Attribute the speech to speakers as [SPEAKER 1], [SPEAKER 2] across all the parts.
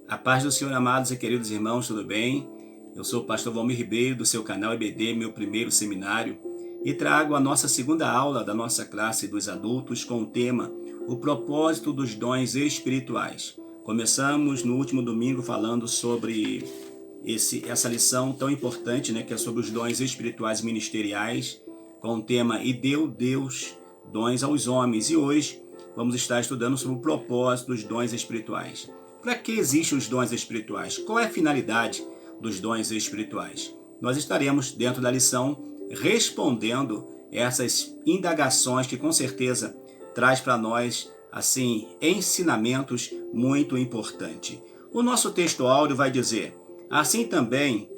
[SPEAKER 1] A paz do Senhor, amados e queridos irmãos, tudo bem? Eu sou o pastor Valmir Ribeiro, do seu canal EBD, meu primeiro seminário, e trago a nossa segunda aula da nossa classe dos adultos com o tema O propósito dos dons espirituais. Começamos no último domingo falando sobre essa lição tão importante, que é sobre os dons espirituais ministeriais, com o tema E deu Deus dons aos homens. E hoje vamos estar estudando sobre o propósito dos dons espirituais. Para que existem os dons espirituais? Qual é a finalidade dos dons espirituais? Nós estaremos, dentro da lição, respondendo essas indagações que com certeza traz para nós, assim, ensinamentos muito importantes. O nosso texto áureo vai dizer: assim também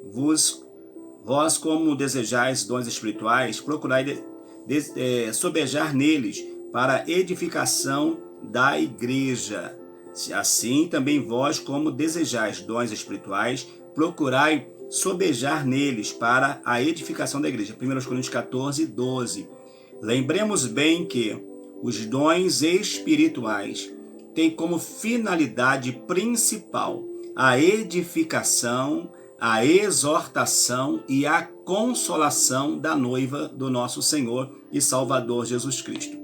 [SPEAKER 1] vós como desejais dons espirituais, procurai sobejar neles para a edificação da igreja. Assim também vós, como desejais dons espirituais, procurai sobejar neles para a edificação da igreja. 1 Coríntios 14, 12. Lembremos bem que os dons espirituais têm como finalidade principal a edificação, a exortação e a consolação da noiva do nosso Senhor e Salvador Jesus Cristo.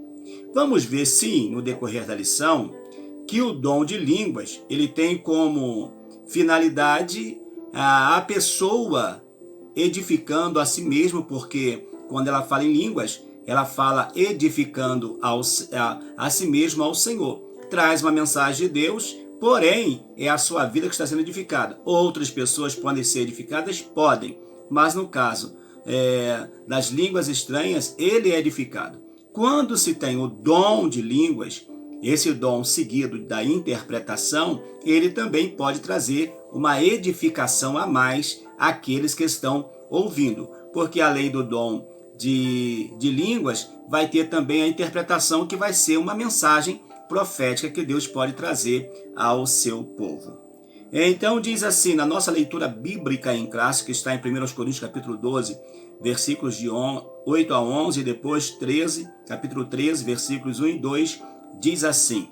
[SPEAKER 1] Vamos ver, sim, no decorrer da lição, que o dom de línguas ele tem como finalidade a pessoa edificando a si mesma, porque quando ela fala em línguas, ela fala edificando a si mesma ao Senhor. Traz uma mensagem de Deus, porém é a sua vida que está sendo edificada. Outras pessoas podem ser edificadas? Podem, mas no caso das línguas estranhas, ele é edificado. Quando se tem o dom de línguas, esse dom seguido da interpretação, ele também pode trazer uma edificação a mais àqueles que estão ouvindo. Porque além do dom de línguas, vai ter também a interpretação que vai ser uma mensagem profética que Deus pode trazer ao seu povo. Então diz assim, na nossa leitura bíblica em classe, que está em 1 Coríntios capítulo 12, versículos de 8 a 11, e depois 13, capítulo 13, versículos 1 e 2, diz assim: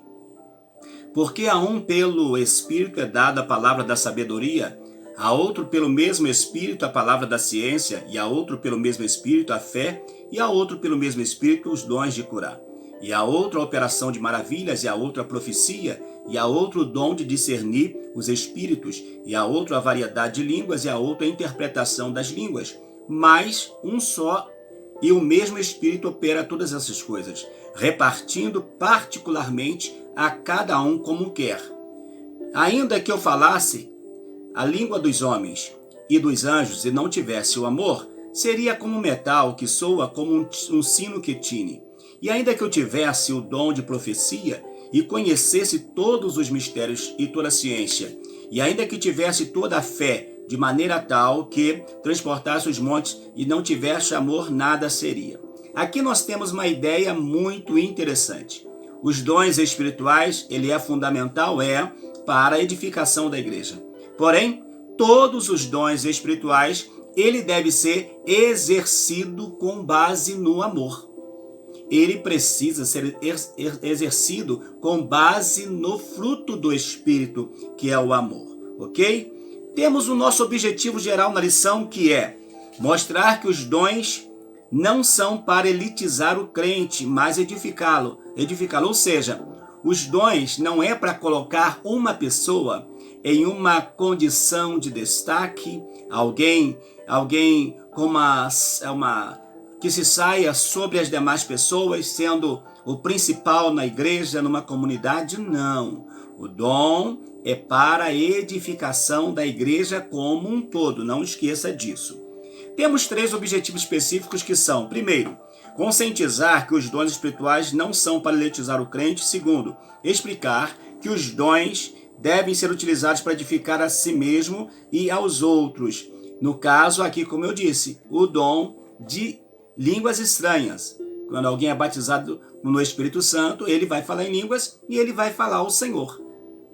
[SPEAKER 1] porque a um pelo Espírito é dada a palavra da sabedoria, a outro pelo mesmo Espírito a palavra da ciência, e a outro pelo mesmo Espírito a fé, e a outro pelo mesmo Espírito os dons de curar, e a outro a operação de maravilhas, e a outro a profecia, e a outro o dom de discernir os espíritos, e a outro a variedade de línguas, e a outro a interpretação das línguas. Mas um só e o mesmo Espírito opera todas essas coisas, repartindo particularmente a cada um como quer. Ainda que eu falasse a língua dos homens e dos anjos e não tivesse o amor, seria como metal que soa como um sino que tine. E ainda que eu tivesse o dom de profecia e conhecesse todos os mistérios e toda a ciência, e ainda que tivesse toda a fé de maneira tal que transportasse os montes e não tivesse amor, nada seria. Aqui nós temos uma ideia muito interessante. Os dons espirituais, ele é fundamental, para a edificação da igreja. Porém, todos os dons espirituais, ele deve ser exercido com base no amor. Ele precisa ser exercido com base no fruto do Espírito, que é o amor, ok? Temos o nosso objetivo geral na lição, que é mostrar que os dons não são para elitizar o crente, mas edificá-lo. Ou seja, os dons não é para colocar uma pessoa em uma condição de destaque, alguém com que se saia sobre as demais pessoas, sendo o principal na igreja, numa comunidade. Não. O dom é para a edificação da igreja como um todo, não esqueça disso. Temos 3 objetivos específicos que são: primeiro, conscientizar que os dons espirituais não são para elitizar o crente. Segundo, explicar que os dons devem ser utilizados para edificar a si mesmo e aos outros. No caso aqui, como eu disse, o dom de línguas estranhas. Quando alguém é batizado no Espírito Santo, ele vai falar em línguas e ele vai falar ao Senhor.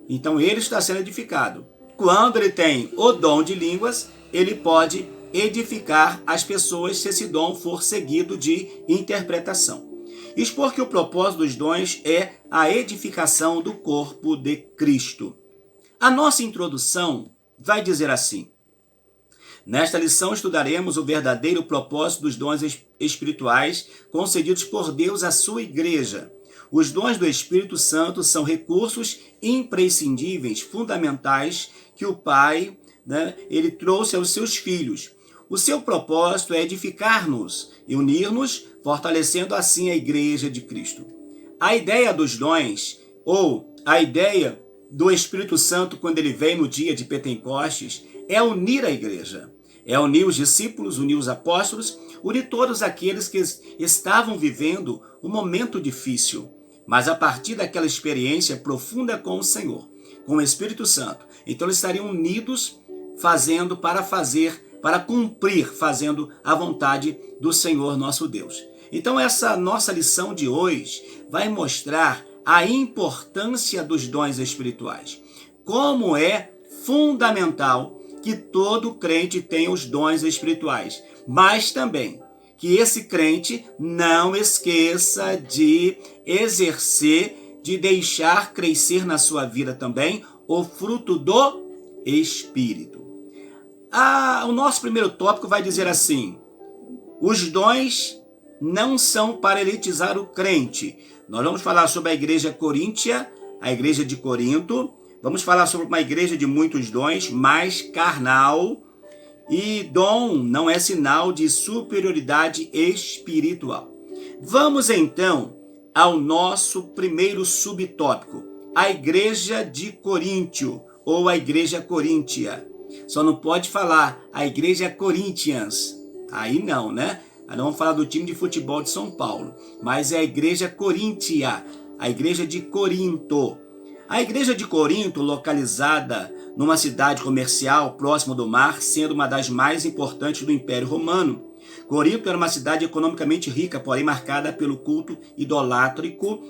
[SPEAKER 1] Então ele está sendo edificado. Quando ele tem o dom de línguas, ele pode edificar as pessoas se esse dom for seguido de interpretação. Expor que o propósito dos dons é a edificação do corpo de Cristo. A nossa introdução vai dizer assim: nesta lição estudaremos o verdadeiro propósito dos dons espirituais concedidos por Deus à sua igreja. Os dons do Espírito Santo são recursos imprescindíveis, fundamentais, que o Pai, ele trouxe aos seus filhos. O seu propósito é edificar-nos e unir-nos, fortalecendo assim a igreja de Cristo. A ideia dos dons, ou a ideia do Espírito Santo quando ele vem no dia de Pentecostes, é unir a igreja. É unir os discípulos, unir os apóstolos, unir todos aqueles que estavam vivendo um momento difícil, mas a partir daquela experiência profunda com o Senhor, com o Espírito Santo. Então eles estariam unidos para cumprir, fazendo a vontade do Senhor nosso Deus. Então essa nossa lição de hoje vai mostrar a importância dos dons espirituais. Como é fundamental que todo crente tenha os dons espirituais, mas também que esse crente não esqueça de exercer, de deixar crescer na sua vida também o fruto do Espírito. O nosso primeiro tópico vai dizer assim: os dons não são para elitizar o crente. Nós vamos falar sobre a igreja coríntia, a igreja de Corinto. Vamos falar sobre uma igreja de muitos dons, mais carnal. E dom não é sinal de superioridade espiritual. Vamos então ao nosso primeiro subtópico, a igreja de Coríntio, ou a igreja coríntia. Só não pode falar a igreja Corinthians. Aí não, né? Aí não vamos falar do time de futebol de São Paulo. Mas é a igreja coríntia, a igreja de Corinto. A igreja de Corinto, localizada numa cidade comercial próxima do mar, sendo uma das mais importantes do Império Romano. Corinto era uma cidade economicamente rica, porém marcada pelo culto idolátrico.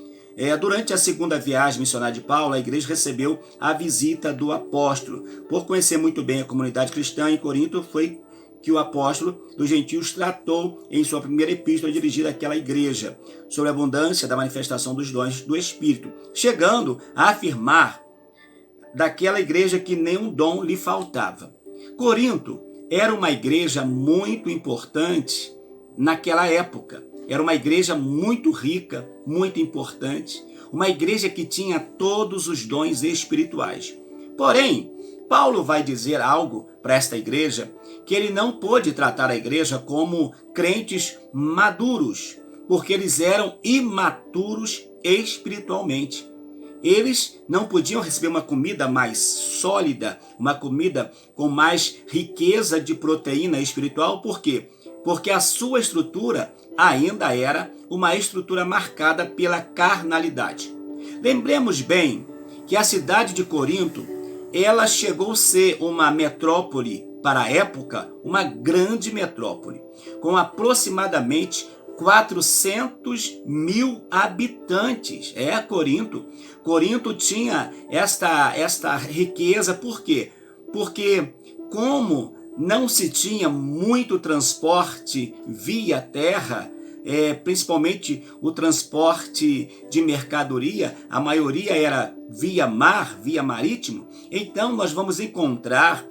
[SPEAKER 1] Durante a segunda viagem missionária de Paulo, a igreja recebeu a visita do apóstolo. Por conhecer muito bem a comunidade cristã em Corinto, foi que o apóstolo dos gentios tratou em sua primeira epístola dirigida àquela igreja, sobre a abundância da manifestação dos dons do Espírito, chegando a afirmar daquela igreja que nenhum dom lhe faltava. Corinto era uma igreja muito importante naquela época. Era uma igreja muito rica, muito importante, uma igreja que tinha todos os dons espirituais. Porém, Paulo vai dizer algo para esta igreja, que ele não pôde tratar a igreja como crentes maduros, porque eles eram imaturos espiritualmente. Eles não podiam receber uma comida mais sólida, uma comida com mais riqueza de proteína espiritual. Por quê? Porque a sua estrutura ainda era uma estrutura marcada pela carnalidade. Lembremos bem que a cidade de Corinto, ela chegou a ser uma metrópole, para a época, uma grande metrópole, com aproximadamente 400 mil habitantes. Corinto. Corinto tinha esta riqueza. Por quê? Porque como não se tinha muito transporte via terra, principalmente o transporte de mercadoria, a maioria era via mar, via marítimo. Então nós vamos encontrar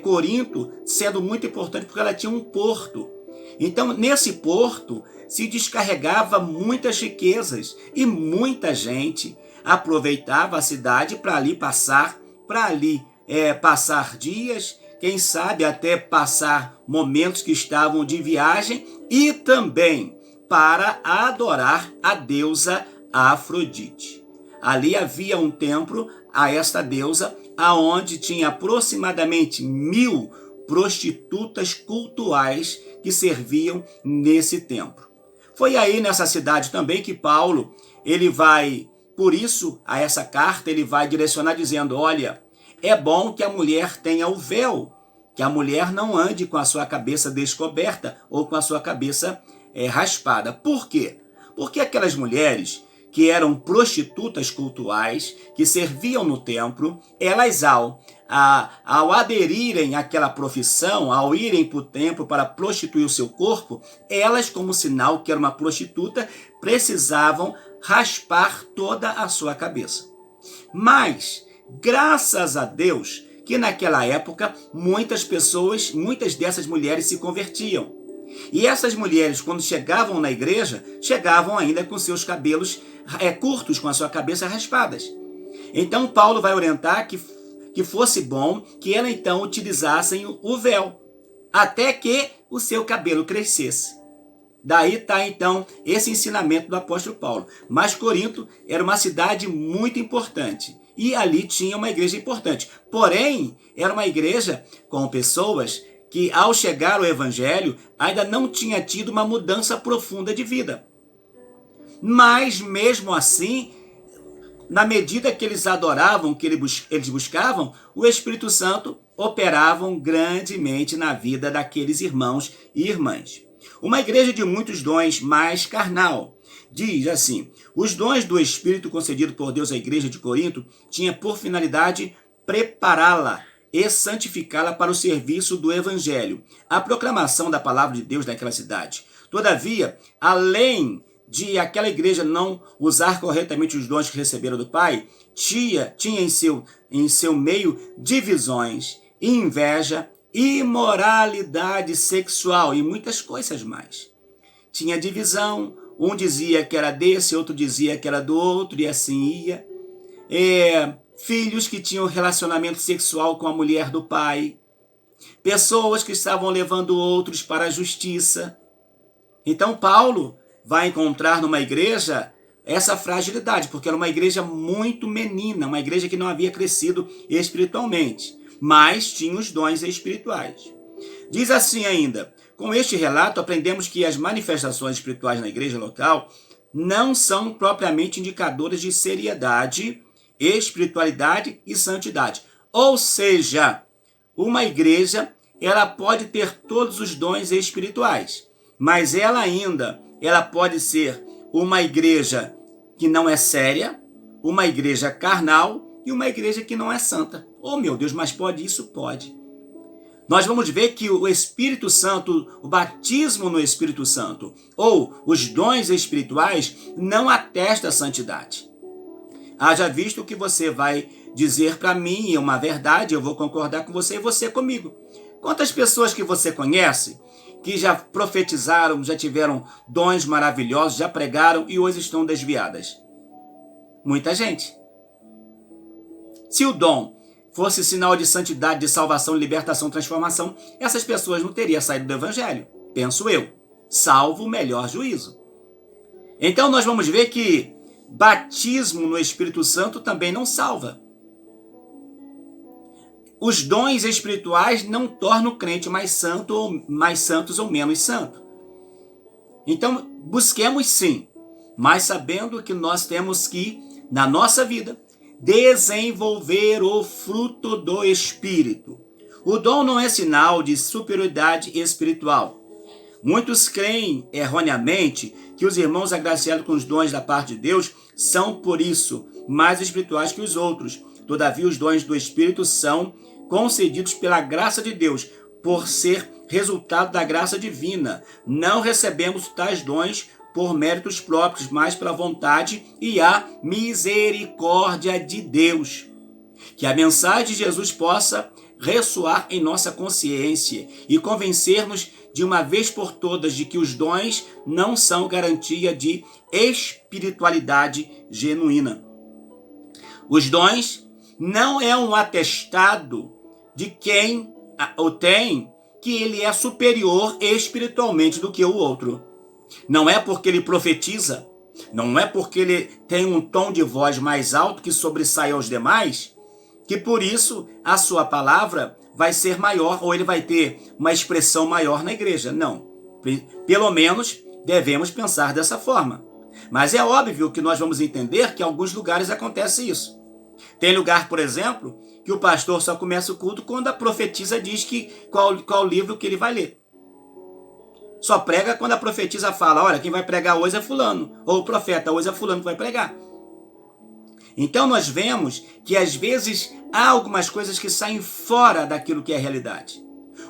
[SPEAKER 1] Corinto sendo muito importante porque ela tinha um porto. Então nesse porto se descarregava muitas riquezas e muita gente aproveitava a cidade para ali passar dias, quem sabe até passar momentos que estavam de viagem, e também para adorar a deusa Afrodite. Ali havia um templo a esta deusa, aonde tinha aproximadamente 1000 prostitutas cultuais que serviam nesse templo. Foi aí nessa cidade também que Paulo, ele vai, por isso, a essa carta, ele vai direcionar dizendo: olha, é bom que a mulher tenha o véu, que a mulher não ande com a sua cabeça descoberta ou com a sua cabeça raspada. Por quê? Porque aquelas mulheres que eram prostitutas cultuais, que serviam no templo, elas ao aderirem àquela profissão, ao irem para o templo para prostituir o seu corpo, elas, como sinal que era uma prostituta, precisavam raspar toda a sua cabeça. Mas, Graças a Deus que naquela época muitas dessas mulheres se convertiam. E essas mulheres, quando chegavam na igreja, chegavam ainda com seus cabelos curtos, com a sua cabeça raspadas. Então Paulo vai orientar que fosse bom que elas então utilizassem o véu, até que o seu cabelo crescesse. Daí está então esse ensinamento do apóstolo Paulo. Mas Corinto era uma cidade muito importante e ali tinha uma igreja importante. Porém, era uma igreja com pessoas que ao chegar ao evangelho ainda não tinha tido uma mudança profunda de vida. Mas mesmo assim, na medida que eles adoravam, que eles buscavam, o Espírito Santo operavam grandemente na vida daqueles irmãos e irmãs. Uma igreja de muitos dons, mais carnal. Diz assim: os dons do Espírito concedido por Deus à igreja de Corinto tinha por finalidade prepará-la e santificá-la para o serviço do Evangelho, a proclamação da palavra de Deus naquela cidade. Todavia, além de aquela igreja não usar corretamente os dons que receberam do Pai, tinha em seu meio divisões, inveja, imoralidade sexual e muitas coisas mais. Tinha divisão, um dizia que era desse, outro dizia que era do outro, e assim ia. Filhos que tinham relacionamento sexual com a mulher do pai, pessoas que estavam levando outros para a justiça. Então Paulo vai encontrar numa igreja essa fragilidade, porque era uma igreja muito menina, uma igreja que não havia crescido espiritualmente, mas tinha os dons espirituais. Diz assim ainda: com este relato aprendemos que as manifestações espirituais na igreja local não são propriamente indicadoras de seriedade, espiritualidade e santidade. Ou seja, uma igreja ela pode ter todos os dons espirituais, mas ela pode ser uma igreja que não é séria, uma igreja carnal e uma igreja que não é santa. Oh meu Deus, mas pode isso? Pode. Nós vamos ver que o Espírito Santo, o batismo no Espírito Santo ou os dons espirituais não atesta a santidade. Haja visto que você vai dizer para mim, é uma verdade, eu vou concordar com você e você comigo. Quantas pessoas que você conhece que já profetizaram, já tiveram dons maravilhosos, já pregaram e hoje estão desviadas? Muita gente. Se o dom fosse sinal de santidade, de salvação, libertação, transformação, essas pessoas não teriam saído do evangelho, penso eu, salvo o melhor juízo. Então nós vamos ver que batismo no Espírito Santo também não salva. Os dons espirituais não tornam o crente mais santos ou menos santo. Então, busquemos sim, mas sabendo que nós temos que, na nossa vida, desenvolver o fruto do Espírito. O dom não é sinal de superioridade espiritual. Muitos creem erroneamente que os irmãos agraciados com os dons da parte de Deus são, por isso, mais espirituais que os outros. Todavia, os dons do Espírito são concedidos pela graça de Deus, por ser resultado da graça divina. Não recebemos tais dons por méritos próprios, mas pela vontade e a misericórdia de Deus. Que a mensagem de Jesus possa ressoar em nossa consciência e convencer-nos de uma vez por todas de que os dons não são garantia de espiritualidade genuína. Os dons não é um atestado de quem o tem que ele é superior espiritualmente do que o outro. Não é porque ele profetiza, não é porque ele tem um tom de voz mais alto que sobressai aos demais, que por isso a sua palavra vai ser maior ou ele vai ter uma expressão maior na igreja. Não. Pelo menos devemos pensar dessa forma. Mas é óbvio que nós vamos entender que em alguns lugares acontece isso. Tem lugar, por exemplo, que o pastor só começa o culto quando a profetisa diz qual livro que ele vai ler. Só prega quando a profetisa fala: olha, quem vai pregar hoje é fulano. Ou o profeta, hoje é fulano que vai pregar. Então nós vemos que às vezes há algumas coisas que saem fora daquilo que é realidade.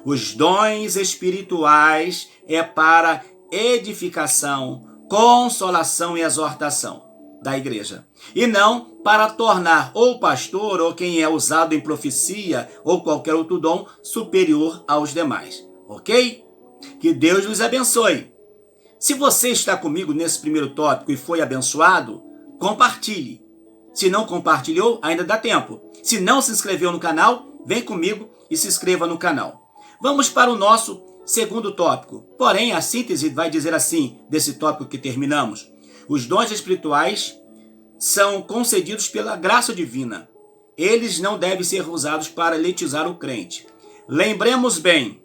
[SPEAKER 1] Os dons espirituais é para edificação, consolação e exortação. da igreja. E não para tornar ou o pastor, ou quem é usado em profecia, ou qualquer outro dom, superior aos demais. Ok? Que Deus nos abençoe. Se você está comigo nesse primeiro tópico e foi abençoado, compartilhe. Se não compartilhou, ainda dá tempo. Se não se inscreveu no canal, vem comigo e se inscreva no canal. Vamos para o nosso segundo tópico. Porém, a síntese vai dizer assim, desse tópico que terminamos. Os dons espirituais são concedidos pela graça divina. Eles não devem ser usados para elitizar o crente. Lembremos bem,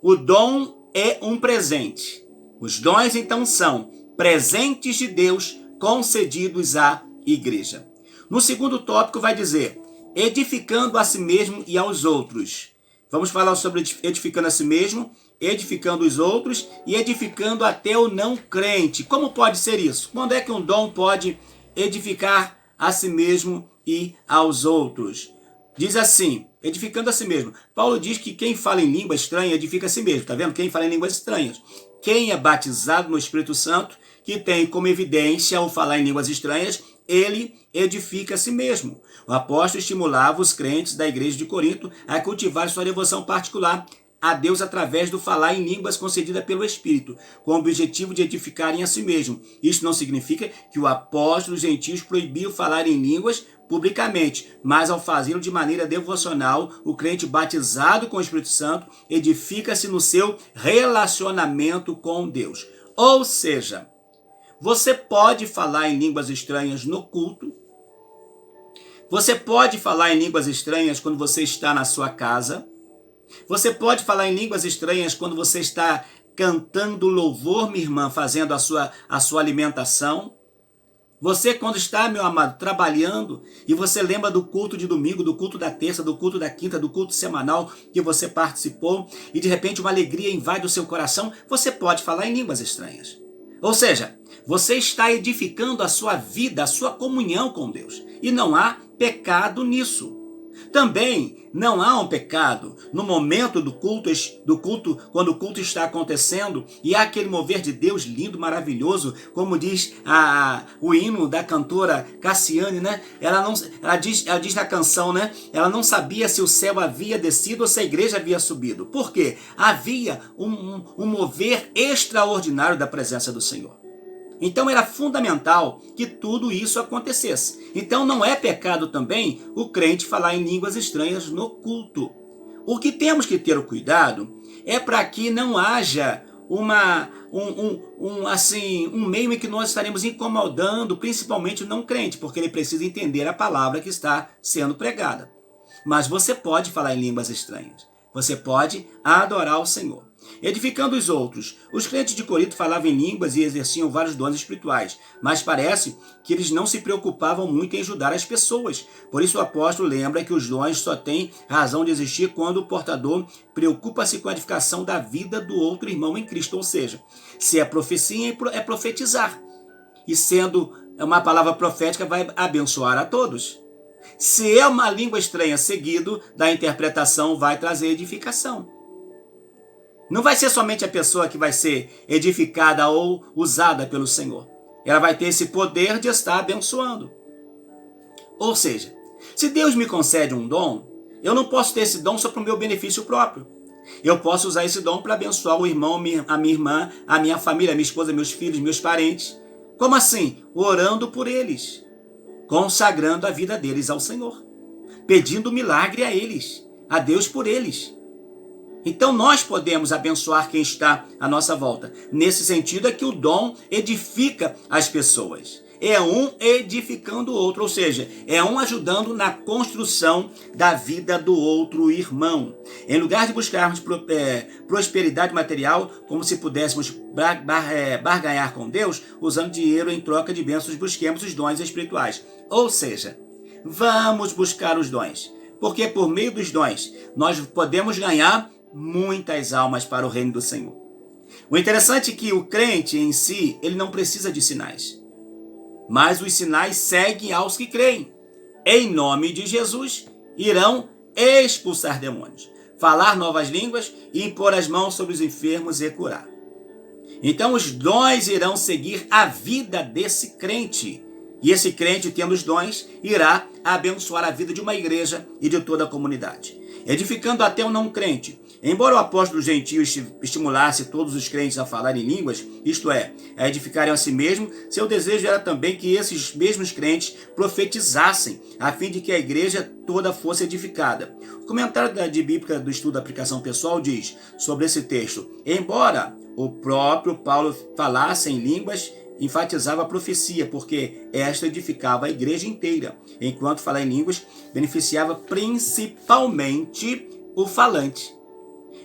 [SPEAKER 1] o dom é um presente. Os dons, então, são presentes de Deus concedidos à igreja. No segundo tópico vai dizer, edificando a si mesmo e aos outros. Vamos falar sobre edificando a si mesmo, edificando os outros e edificando até o não crente. Como pode ser isso? Quando é que um dom pode edificar a si mesmo e aos outros? Diz assim, edificando a si mesmo. Paulo diz que quem fala em língua estranha edifica a si mesmo. Está vendo? Quem fala em línguas estranhas. Quem é batizado no Espírito Santo, que tem como evidência ao falar em línguas estranhas, ele edifica a si mesmo. O apóstolo estimulava os crentes da igreja de Corinto a cultivar sua devoção particular a Deus através do falar em línguas concedida pelo Espírito, com o objetivo de edificarem a si mesmo. Isso não significa que o apóstolo dos gentios proibiu falar em línguas publicamente, mas ao fazê-lo de maneira devocional, o crente batizado com o Espírito Santo edifica-se no seu relacionamento com Deus. Ou seja, você pode falar em línguas estranhas no culto, você pode falar em línguas estranhas quando você está na sua casa, você pode falar em línguas estranhas quando você está cantando louvor, minha irmã, fazendo a sua alimentação. Você, quando está, meu amado, trabalhando e você lembra do culto de domingo, do culto da terça, do culto da quinta, do culto semanal que você participou e de repente uma alegria invade o seu coração, você pode falar em línguas estranhas. Ou seja, você está edificando a sua vida, a sua comunhão com Deus. E não há pecado nisso. Também não há um pecado no momento do culto, quando o culto está acontecendo e há aquele mover de Deus lindo, maravilhoso, como diz o hino da cantora Cassiane, né? Ela diz na canção, né? Ela não sabia se o céu havia descido ou se a igreja havia subido. Por quê? Havia um mover extraordinário da presença do Senhor. Então era fundamental que tudo isso acontecesse. Então não é pecado também o crente falar em línguas estranhas no culto. O que temos que ter o cuidado é para que não haja um meio em que nós estaremos incomodando principalmente o não crente, porque ele precisa entender a palavra que está sendo pregada. Mas você pode falar em línguas estranhas. Você pode adorar o Senhor. Edificando os outros. Os crentes de Corinto falavam em línguas e exerciam vários dons espirituais, mas parece que eles não se preocupavam muito em ajudar as pessoas. Por isso o apóstolo lembra que os dons só têm razão de existir quando o portador preocupa-se com a edificação da vida do outro irmão em Cristo. Ou seja, se é profecia, é profetizar. E sendo uma palavra profética, vai abençoar a todos. Se é uma língua estranha seguido da interpretação, vai trazer edificação. Não vai ser somente a pessoa que vai ser edificada ou usada pelo Senhor. Ela vai ter esse poder de estar abençoando. Ou seja, se Deus me concede um dom, eu não posso ter esse dom só para o meu benefício próprio. Eu posso usar esse dom para abençoar o irmão, a minha irmã, a minha família, a minha esposa, meus filhos, meus parentes. Como assim? Orando por eles, consagrando a vida deles ao Senhor, pedindo milagre a eles, a Deus por eles. Então nós podemos abençoar quem está à nossa volta. Nesse sentido é que o dom edifica as pessoas. É um edificando o outro, ou seja, é um ajudando na construção da vida do outro irmão. Em lugar de buscarmos prosperidade material, como se pudéssemos barganhar com Deus, usando dinheiro em troca de bênçãos, busquemos os dons espirituais. Ou seja, vamos buscar os dons, porque por meio dos dons nós podemos ganhar muitas almas para o reino do Senhor. O interessante é que o crente em si, ele não precisa de sinais. Mas os sinais seguem aos que creem. Em nome de Jesus, irão expulsar demônios, falar novas línguas e impor as mãos sobre os enfermos e curar. Então os dons irão seguir a vida desse crente. E esse crente, tendo os dons, irá abençoar a vida de uma igreja e de toda a comunidade, edificando até o não crente. Embora o apóstolo gentio estimulasse todos os crentes a falar em línguas, isto é, a edificarem a si mesmo, seu desejo era também que esses mesmos crentes profetizassem, a fim de que a igreja toda fosse edificada. O comentário de Bíblia do Estudo da Aplicação Pessoal diz sobre esse texto: embora o próprio Paulo falasse em línguas, enfatizava a profecia, porque esta edificava a igreja inteira, enquanto falar em línguas beneficiava principalmente o falante.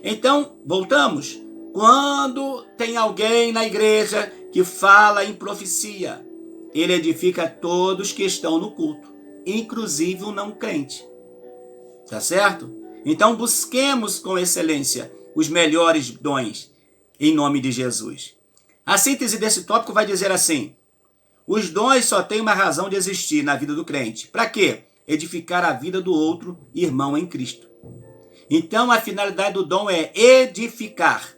[SPEAKER 1] Então, voltamos. Quando tem alguém na igreja que fala em profecia, ele edifica todos que estão no culto, inclusive o não crente. Tá certo? Então, busquemos com excelência os melhores dons, em nome de Jesus. A síntese desse tópico vai dizer assim: os dons só têm uma razão de existir na vida do crente. Para quê? Edificar a vida do outro irmão em Cristo. Então, a finalidade do dom é edificar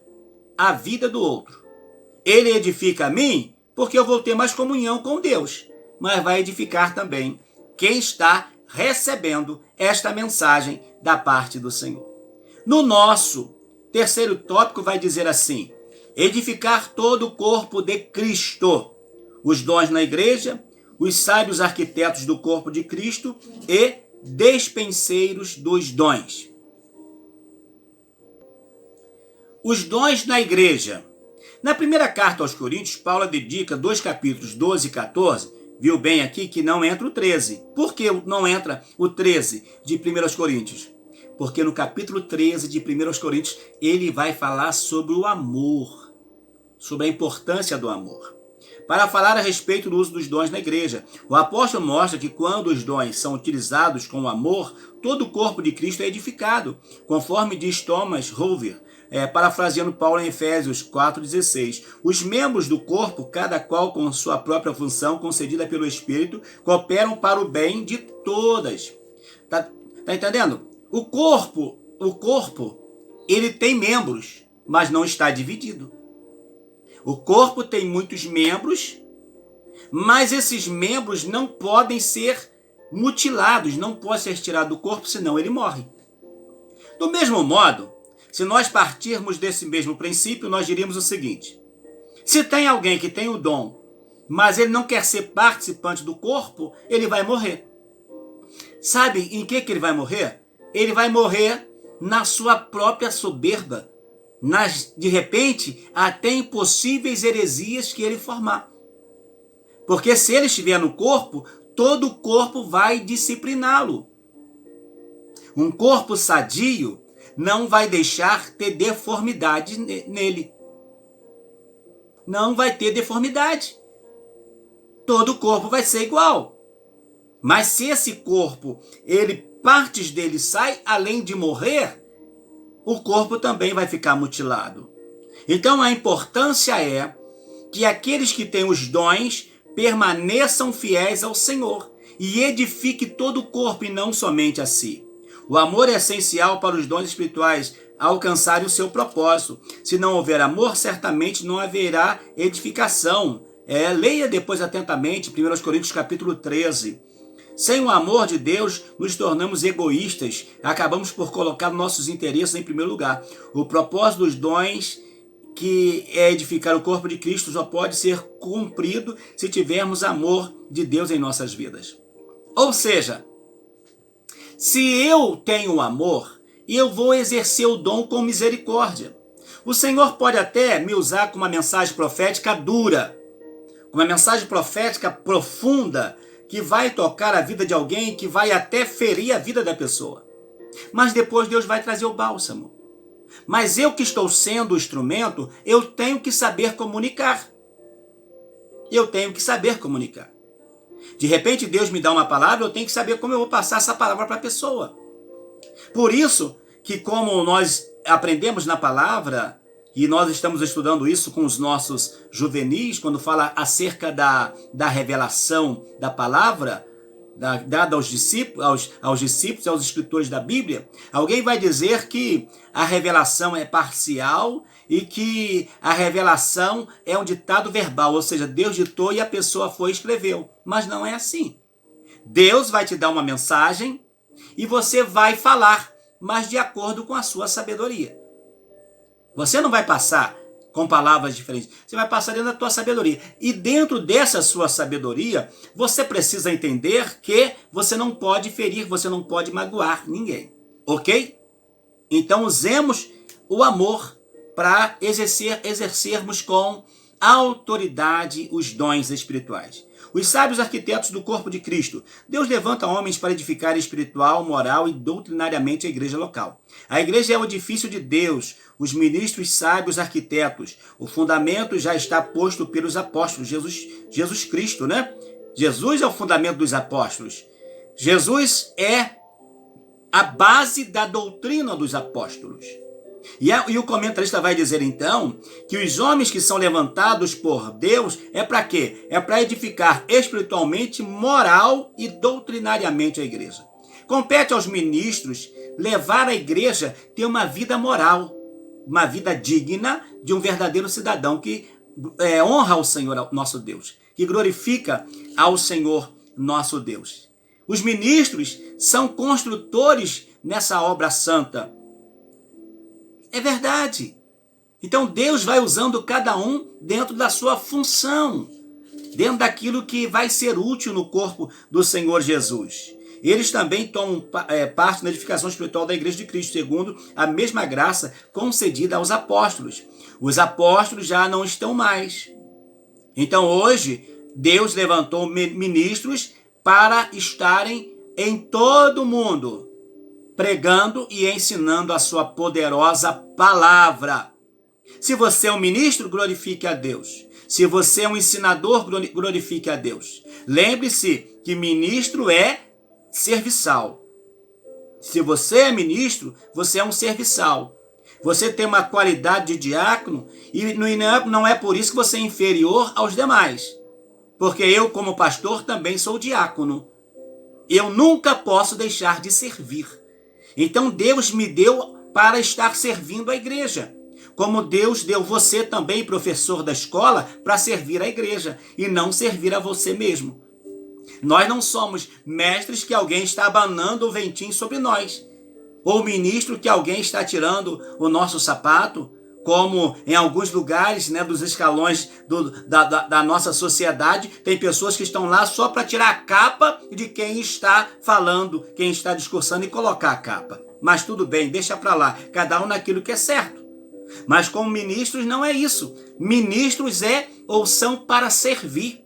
[SPEAKER 1] a vida do outro. Ele edifica a mim porque eu vou ter mais comunhão com Deus, mas vai edificar também quem está recebendo esta mensagem da parte do Senhor. No nosso terceiro tópico vai dizer assim: edificar todo o corpo de Cristo. Os dons na igreja, os sábios arquitetos do corpo de Cristo e despenseiros dos dons. Os dons na igreja. Na primeira carta aos Coríntios, Paulo dedica 2 capítulos 12 e 14. Viu bem aqui que não entra o 13. Por que não entra o 13 de 1 Coríntios? Porque no capítulo 13 de 1 Coríntios, ele vai falar sobre o amor, sobre a importância do amor. Para falar a respeito do uso dos dons na igreja, o apóstolo mostra que quando os dons são utilizados com amor, todo o corpo de Cristo é edificado, conforme diz Thomas Hoover, parafraseando Paulo em Efésios 4,16. Os membros do corpo, cada qual com sua própria função concedida pelo Espírito, cooperam para o bem de todas. Tá entendendo? O corpo, ele tem membros, mas não está dividido. O corpo tem muitos membros, mas esses membros não podem ser mutilados, não pode ser tirado do corpo, senão ele morre. Do mesmo modo, se nós partirmos desse mesmo princípio, nós diríamos o seguinte: se tem alguém que tem o dom, mas ele não quer ser participante do corpo, ele vai morrer. Sabe em que ele vai morrer? Ele vai morrer na sua própria soberba, de repente, até impossíveis heresias que ele formar. Porque se ele estiver no corpo, todo o corpo vai discipliná-lo. Um corpo sadio não vai deixar ter deformidade nele. Não vai ter deformidade. Todo o corpo vai ser igual. Mas se esse corpo, partes dele saem, além de morrer, o corpo também vai ficar mutilado. Então a importância é que aqueles que têm os dons permaneçam fiéis ao Senhor e edifique todo o corpo e não somente a si. O amor é essencial para os dons espirituais alcançarem o seu propósito. Se não houver amor, certamente não haverá edificação. Leia depois atentamente 1 Coríntios capítulo 13. Sem o amor de Deus, nos tornamos egoístas, acabamos por colocar nossos interesses em primeiro lugar. O propósito dos dons, que é edificar o corpo de Cristo, só pode ser cumprido se tivermos amor de Deus em nossas vidas. Ou seja, se eu tenho amor, eu vou exercer o dom com misericórdia. O Senhor pode até me usar com uma mensagem profética dura, uma mensagem profética profunda, que vai tocar a vida de alguém, que vai até ferir a vida da pessoa. Mas depois Deus vai trazer o bálsamo. Mas eu que estou sendo o instrumento, eu tenho que saber comunicar. Eu tenho que saber comunicar. De repente Deus me dá uma palavra, eu tenho que saber como eu vou passar essa palavra para a pessoa. Por isso que, como nós aprendemos na palavra, e nós estamos estudando isso com os nossos juvenis, quando fala acerca da revelação da palavra, dada aos discípulos, aos escritores da Bíblia, alguém vai dizer que a revelação é parcial e que a revelação é um ditado verbal, ou seja, Deus ditou e a pessoa foi e escreveu. Mas não é assim. Deus vai te dar uma mensagem e você vai falar, mas de acordo com a sua sabedoria. Você não vai passar com palavras diferentes, você vai passar dentro da tua sabedoria. E dentro dessa sua sabedoria, você precisa entender que você não pode ferir, você não pode magoar ninguém. Ok? Então usemos o amor para exercermos com autoridade os dons espirituais. Os sábios arquitetos do corpo de Cristo. Deus levanta homens para edificar espiritual, moral e doutrinariamente a igreja local. A igreja é o edifício de Deus, os ministros sábios arquitetos. O fundamento já está posto pelos apóstolos, Jesus Cristo, né? Jesus é o fundamento dos apóstolos. Jesus é a base da doutrina dos apóstolos. E o comentarista vai dizer então que os homens que são levantados por Deus é para quê? É para edificar espiritualmente, moral e doutrinariamente a igreja. Compete aos ministros levar a igreja a ter uma vida moral, uma vida digna de um verdadeiro cidadão que honra ao Senhor nosso Deus, que glorifica ao Senhor nosso Deus. Os ministros são construtores nessa obra santa. É verdade. Então Deus vai usando cada um dentro da sua função, dentro daquilo que vai ser útil no corpo do Senhor Jesus. Eles também tomam parte na edificação espiritual da Igreja de Cristo, segundo a mesma graça concedida aos apóstolos. Os apóstolos já não estão mais. Então hoje, Deus levantou ministros para estarem em todo o mundo, pregando e ensinando a sua poderosa palavra. Se você é um ministro, glorifique a Deus. Se você é um ensinador, glorifique a Deus. Lembre-se que ministro é serviçal. Se você é ministro, você é um serviçal. Você tem uma qualidade de diácono e não é por isso que você é inferior aos demais. Porque eu, como pastor, também sou diácono. Eu nunca posso deixar de servir. Então Deus me deu para estar servindo a igreja. Como Deus deu você também, professor da escola, para servir a igreja e não servir a você mesmo. Nós não somos mestres que alguém está abanando o ventinho sobre nós, ou ministro que alguém está tirando o nosso sapato, como em alguns lugares, né, dos escalões da nossa sociedade, tem pessoas que estão lá só para tirar a capa de quem está falando, quem está discursando e colocar a capa. Mas tudo bem, deixa para lá, cada um naquilo que é certo. Mas como ministros não é isso. Ministros são para servir.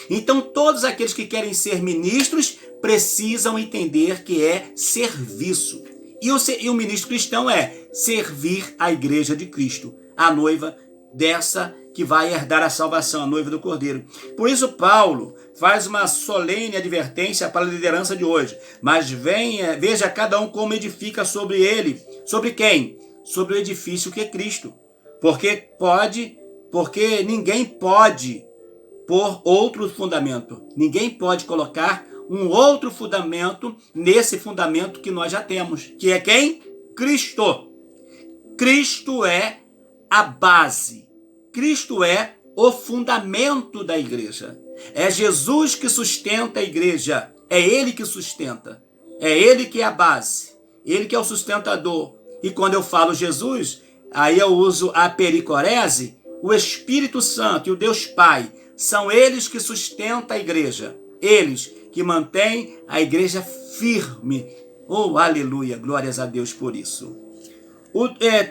[SPEAKER 1] Então todos aqueles que querem ser ministros precisam entender que é serviço. E o ministro cristão é servir a igreja de Cristo, a noiva dessa que vai herdar a salvação, a noiva do Cordeiro. Por isso Paulo faz uma solene advertência para a liderança de hoje. Mas veja cada um como edifica sobre ele. Sobre quem? Sobre o edifício que é Cristo. Porque ninguém pode pôr outro fundamento. Ninguém pode colocar um outro fundamento nesse fundamento que nós já temos. Que é quem? Cristo. Cristo é a base. Cristo é o fundamento da igreja. É Jesus que sustenta a igreja. É Ele que sustenta. É Ele que é a base. Ele que é o sustentador. E quando eu falo Jesus, aí eu uso a pericorese, o Espírito Santo e o Deus Pai. São eles que sustentam a igreja. Eles que mantêm a igreja firme. Oh, aleluia, glórias a Deus por isso.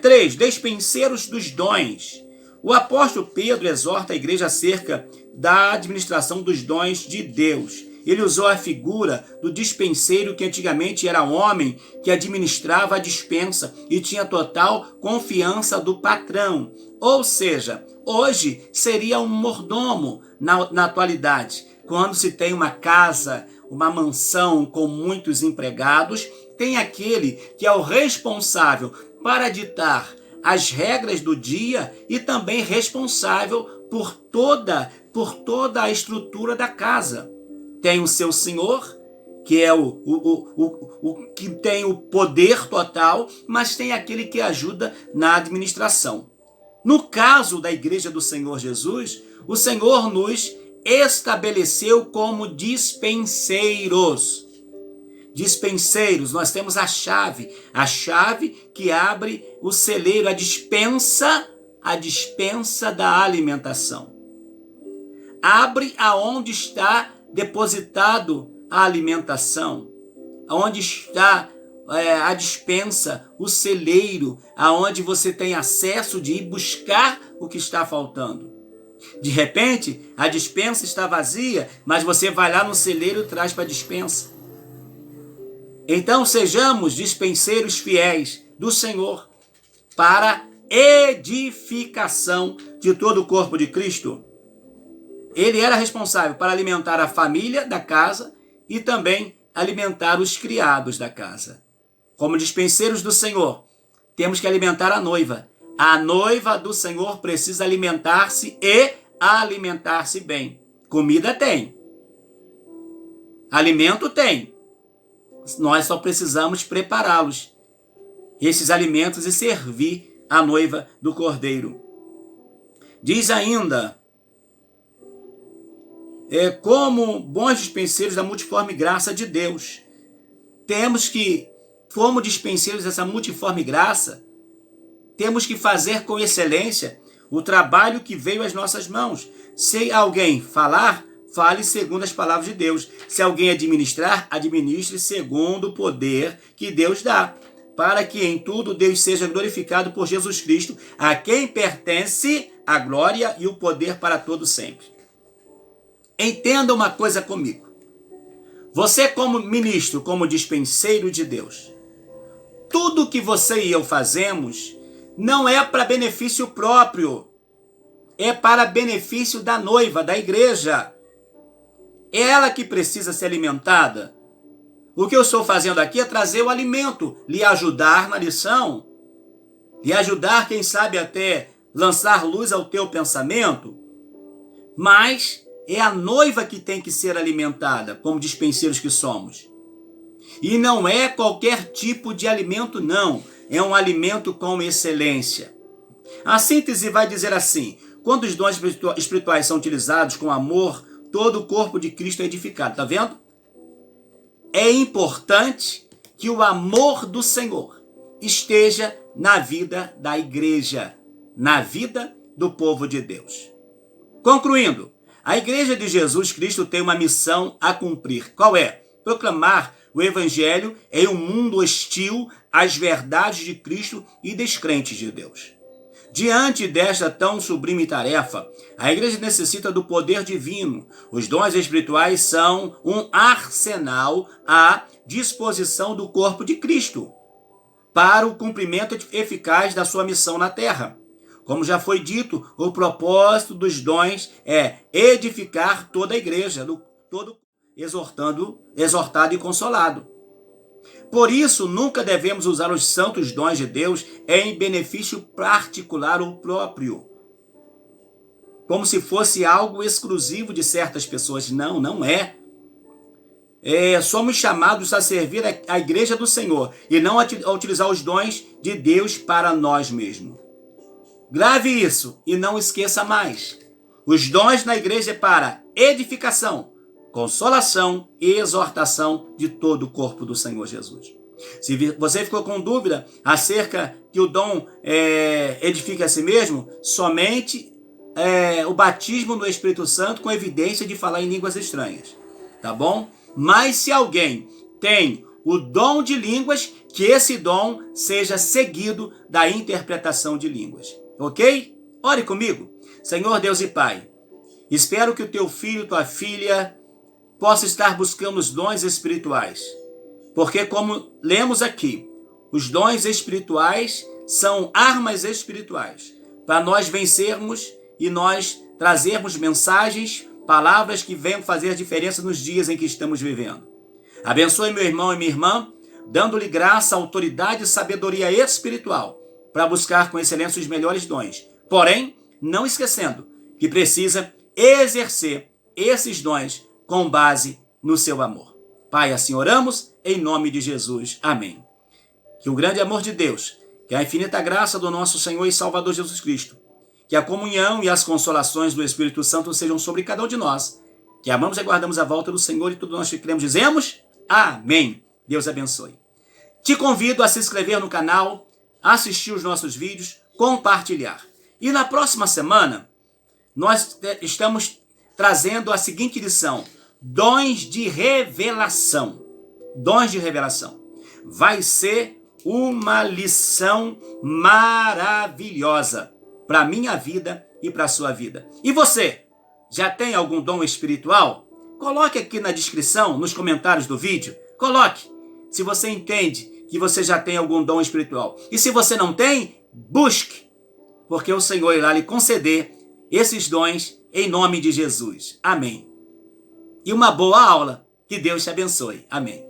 [SPEAKER 1] 3. Despenseiros dos dons. O apóstolo Pedro exorta a igreja acerca da administração dos dons de Deus. Ele usou a figura do dispenseiro, que antigamente era homem que administrava a dispensa e tinha total confiança do patrão. Ou seja, hoje seria um mordomo na atualidade. Quando se tem uma casa, uma mansão com muitos empregados, tem aquele que é o responsável para ditar as regras do dia e também responsável por toda a estrutura da casa. Tem o seu senhor que é o que tem o poder total, mas tem aquele que ajuda na administração. No caso da Igreja do Senhor Jesus, o Senhor nos estabeleceu como dispenseiros. Dispenseiros, nós temos a chave que abre o celeiro, a dispensa da alimentação. Abre aonde está depositado a alimentação, aonde está a dispensa, o celeiro, aonde você tem acesso de ir buscar o que está faltando. De repente, a dispensa está vazia, mas você vai lá no celeiro e traz para a dispensa. Então, sejamos dispenseiros fiéis do Senhor para edificação de todo o corpo de Cristo. Ele era responsável para alimentar a família da casa e também alimentar os criados da casa. Como dispenseiros do Senhor, temos que alimentar a noiva. A noiva do Senhor precisa alimentar-se e alimentar-se bem. Comida tem. Alimento tem. Nós só precisamos prepará-los, esses alimentos, e servir a noiva do Cordeiro. Diz ainda, como bons dispenseiros da multiforme graça de Deus, temos que, como dispenseiros dessa multiforme graça, temos que fazer com excelência o trabalho que veio às nossas mãos. Se alguém falar, fale segundo as palavras de Deus. Se alguém administrar, administre segundo o poder que Deus dá, para que em tudo Deus seja glorificado por Jesus Cristo, a quem pertence a glória e o poder para todo sempre. Entenda uma coisa comigo. Você, como ministro, como dispenseiro de Deus, tudo que você e eu fazemos não é para benefício próprio, é para benefício da noiva, da igreja. É ela que precisa ser alimentada. O que eu estou fazendo aqui é trazer o alimento, lhe ajudar na lição, lhe ajudar, quem sabe, até lançar luz ao teu pensamento, mas é a noiva que tem que ser alimentada, como dispenseiros que somos. E não é qualquer tipo de alimento, não. É um alimento com excelência. A síntese vai dizer assim: quando os dons espirituais são utilizados com amor, todo o corpo de Cristo é edificado. Está vendo? É importante que o amor do Senhor esteja na vida da igreja, na vida do povo de Deus. Concluindo, a igreja de Jesus Cristo tem uma missão a cumprir. Qual é? Proclamar o evangelho em um mundo hostil às verdades de Cristo e descrentes de Deus. Diante desta tão sublime tarefa, a igreja necessita do poder divino. Os dons espirituais são um arsenal à disposição do corpo de Cristo para o cumprimento eficaz da sua missão na terra. Como já foi dito, o propósito dos dons é edificar toda a igreja, todo exortado e consolado. Por isso, nunca devemos usar os santos dons de Deus em benefício particular ou próprio, como se fosse algo exclusivo de certas pessoas. Não, não é. Somos chamados a servir a igreja do Senhor e não a utilizar os dons de Deus para nós mesmos. Grave isso e não esqueça mais. Os dons na igreja é para edificação, consolação e exortação de todo o corpo do Senhor Jesus. Se você ficou com dúvida acerca que o dom edifica a si mesmo, somente o batismo no Espírito Santo com evidência de falar em línguas estranhas, tá bom? Mas se alguém tem o dom de línguas, que esse dom seja seguido da interpretação de línguas, ok? Ore comigo. Senhor Deus e Pai, espero que o teu filho, tua filha, possa estar buscando os dons espirituais, porque, como lemos aqui, os dons espirituais são armas espirituais para nós vencermos e nós trazermos mensagens, palavras que venham fazer diferença nos dias em que estamos vivendo. Abençoe meu irmão e minha irmã, dando-lhe graça, autoridade e sabedoria espiritual para buscar com excelência os melhores dons. Porém, não esquecendo que precisa exercer esses dons com base no seu amor. Pai, assim oramos, em nome de Jesus. Amém. Que o grande amor de Deus, que a infinita graça do nosso Senhor e Salvador Jesus Cristo, que a comunhão e as consolações do Espírito Santo sejam sobre cada um de nós, que amamos e aguardamos a volta do Senhor e tudo nós que cremos dizemos amém. Deus abençoe. Te convido a se inscrever no canal, assistir os nossos vídeos, compartilhar. E na próxima semana, nós estamos trazendo a seguinte lição: dons de revelação. Dons de revelação. Vai ser uma lição maravilhosa para a minha vida e para a sua vida. E você, já tem algum dom espiritual? Coloque aqui na descrição, nos comentários do vídeo. Coloque, se você entende que você já tem algum dom espiritual. E se você não tem, busque, porque o Senhor irá lhe conceder esses dons em nome de Jesus. Amém. E uma boa aula. Que Deus te abençoe. Amém.